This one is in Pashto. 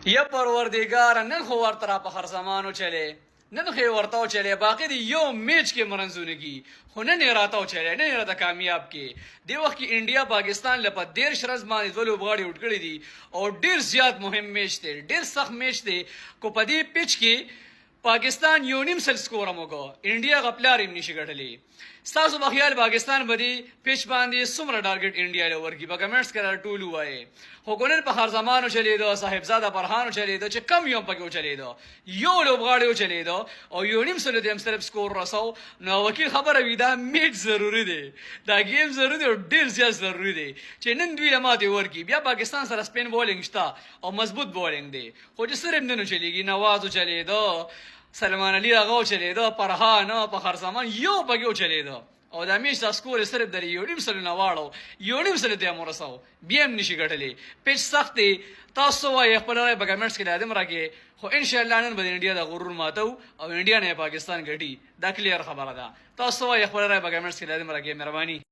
یا پروردگار نن خو ورته را په هر زمانو چلے نن خو ورته چلے باقي دی یو میچ کې مرنزونګي خو نن راته چلے نن راته کامیاب کې دی وخت کې انډیا پاکستان لپاره ډیر شرز باندې ولو بغاړي وټ کړی دي او ډیر زیات مهم میچ دی ډیر سخت میچ دی کو په دې پیچ کې پاکستان یو نیم سل سکور موګو انډیا غپلار هم نشي ګټلې ستاسو په خیال پاکستان بدی پیچ باندې څومره ټارګټ انډیا له ورګي په کمنټس کې ټول وایي خو ګونن په هر زمانو چلی دو صاحبزاده فرحانو چلی دو چې کم یو پکې چلی دو یو لوبغاړي چلی دو او یو نیم سل د هم صرف سکور رسو نو وکیل خبره وی دا میچ ضروری دی دا گیم ضروری دی او ډیر زیات ضروری دی چې نن دوی لماته ورګي بیا پاکستان سره سپین بولینګ شته او مضبوط بولینګ دی خو چې صرف نن چلیږي نوازو چلی دو سلمان علی هغه چلیدو فرحان په هر زمان یو پکې چلیدو او د میش د سکور صرف در یو نیم سل نه واړو یو نیم سل ته مرسو بیا هم نشي ګټلې پیچ سخت دی تاسو وایي خپل راي په کمنټس کې لازم راکې خو ان شاء الله نن به انډیا د غرور ماتو او انډیا نه پاکستان ګټي دا کلیر خبره ده تاسو وایي خپل راي په کمنټس کې لازم راکې مهرباني